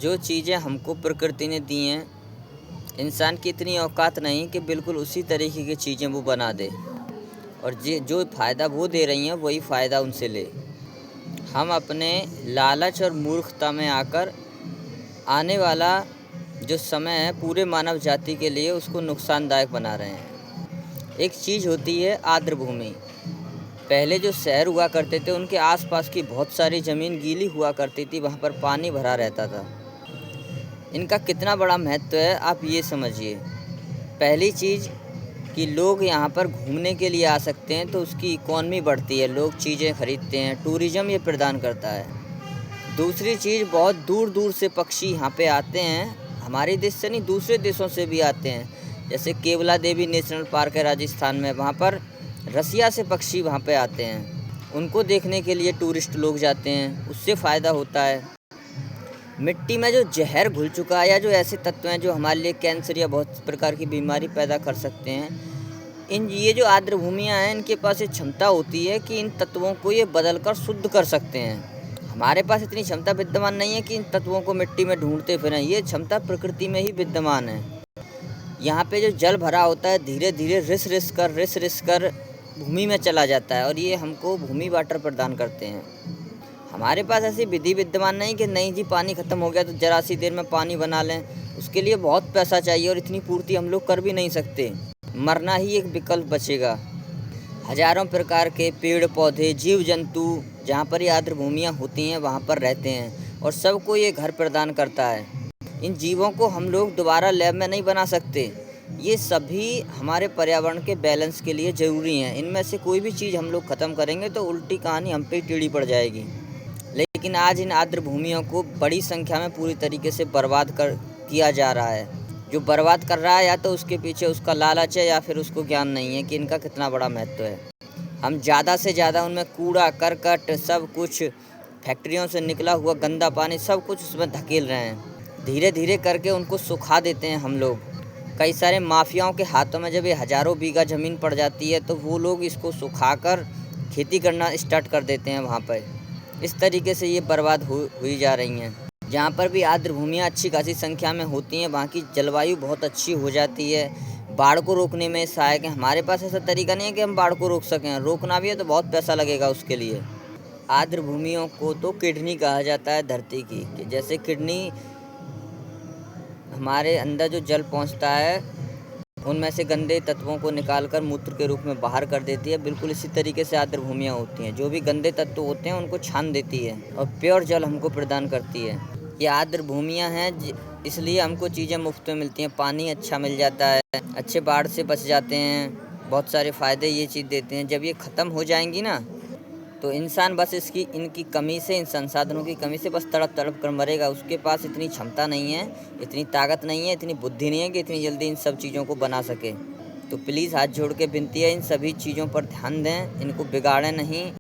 जो चीज़ें हमको प्रकृति ने दी हैं, इंसान की इतनी औकात नहीं कि बिल्कुल उसी तरीके की चीज़ें वो बना दे और जो फ़ायदा वो दे रही हैं वही फ़ायदा उनसे ले। हम अपने लालच और मूर्खता में आकर आने वाला जो समय है पूरे मानव जाति के लिए उसको नुकसानदायक बना रहे हैं। एक चीज़ होती है आर्द्र भूमि। पहले जो शहर हुआ करते थे उनके आसपास की बहुत सारी ज़मीन गीली हुआ करती थी, वहाँ पर पानी भरा रहता था। इनका कितना बड़ा महत्व है आप ये समझिए। पहली चीज़ कि लोग यहाँ पर घूमने के लिए आ सकते हैं तो उसकी इकॉनमी बढ़ती है, लोग चीज़ें खरीदते हैं, टूरिज़्म ये प्रदान करता है। दूसरी चीज़ बहुत दूर दूर से पक्षी यहाँ पे आते हैं, हमारे देश से नहीं दूसरे देशों से भी आते हैं। जैसे केवला देवी नेशनल पार्क है राजस्थान में, वहाँ पर रसिया से पक्षी वहाँ पे आते हैं, उनको देखने के लिए टूरिस्ट लोग जाते हैं, उससे फ़ायदा होता है। मिट्टी में जो जहर घुल चुका है या जो ऐसे तत्व हैं जो हमारे लिए कैंसर या बहुत प्रकार की बीमारी पैदा कर सकते हैं, ये जो आर्द्र भूमियाँ हैं इनके पास ये क्षमता होती है कि इन तत्वों को ये बदल कर शुद्ध कर सकते हैं। हमारे पास इतनी क्षमता विद्यमान नहीं है कि इन तत्वों को मिट्टी में ढूंढते फिरें, ये क्षमता प्रकृति में ही विद्यमान है। यहाँ पे जो जल भरा होता है धीरे धीरे रिस रिस कर भूमि में चला जाता है और ये हमको भूमि वाटर प्रदान करते हैं। हमारे पास ऐसी विधि विद्यमान नहीं कि नहीं जी पानी ख़त्म हो गया तो ज़रा सी देर में पानी बना लें, उसके लिए बहुत पैसा चाहिए और इतनी पूर्ति हम लोग कर भी नहीं सकते। मरना ही एक विकल्प बचेगा। हज़ारों प्रकार के पेड़ पौधे जीव जंतु जहाँ पर ये आर्द्र भूमियाँ होती हैं वहाँ पर रहते हैं और सबको ये घर प्रदान करता है। इन जीवों को हम लोग दोबारा लैब में नहीं बना सकते, ये सभी हमारे पर्यावरण के बैलेंस के लिए ज़रूरी हैं। इनमें से कोई भी चीज़ हम लोग ख़त्म करेंगे तो उल्टी कहानी हम पे ही टेढ़ी पड़ जाएगी। लेकिन आज इन आर्द्र भूमियों को बड़ी संख्या में पूरी तरीके से बर्बाद किया जा रहा है। जो बर्बाद कर रहा है या तो उसके पीछे उसका लालच है या फिर उसको ज्ञान नहीं है कि इनका कितना बड़ा महत्व है। हम ज़्यादा से ज़्यादा उनमें कूड़ा करकट सब कुछ, फैक्ट्रियों से निकला हुआ गंदा पानी सब कुछ उसमें धकेल रहे हैं। धीरे धीरे करके उनको सुखा देते हैं हम लोग। कई सारे माफियाओं के हाथों में जब ये हज़ारों बीघा ज़मीन पड़ जाती है तो वो लोग इसको सुखाकर खेती करना स्टार्ट कर देते हैं वहाँ पर। इस तरीके से ये बर्बाद हुई जा रही हैं। जहाँ पर भी आर्द्र भूमियाँ अच्छी खासी संख्या में होती हैं वहाँ की जलवायु बहुत अच्छी हो जाती है, बाढ़ को रोकने में सहायक है। हमारे पास ऐसा तरीका नहीं है कि हम बाढ़ को रोक सकें, रोकना भी है तो बहुत पैसा लगेगा उसके लिए। आर्द्र भूमियों को तो किडनी कहा जाता है धरती की, कि जैसे किडनी हमारे अंदर जो जल पहुँचता है उनमें से गंदे तत्वों को निकालकर मूत्र के रूप में बाहर कर देती है, बिल्कुल इसी तरीके से आर्द्र भूमियाँ होती हैं। जो भी गंदे तत्व होते हैं उनको छान देती है और प्योर जल हमको प्रदान करती है। ये आर्द्र भूमियाँ हैं इसलिए हमको चीज़ें मुफ्त में मिलती हैं, पानी अच्छा मिल जाता है, अच्छे बाढ़ से बच जाते हैं, बहुत सारे फ़ायदे ये चीज़ देते हैं। जब ये ख़त्म हो जाएंगी ना तो इंसान बस इनकी कमी से, इन संसाधनों की कमी से बस तड़प तड़प कर मरेगा। उसके पास इतनी क्षमता नहीं है, इतनी ताकत नहीं है, इतनी बुद्धि नहीं है कि इतनी जल्दी इन सब चीज़ों को बना सके। तो प्लीज़ हाथ जोड़ के विनती है इन सभी चीज़ों पर ध्यान दें, इनको बिगाड़ें नहीं।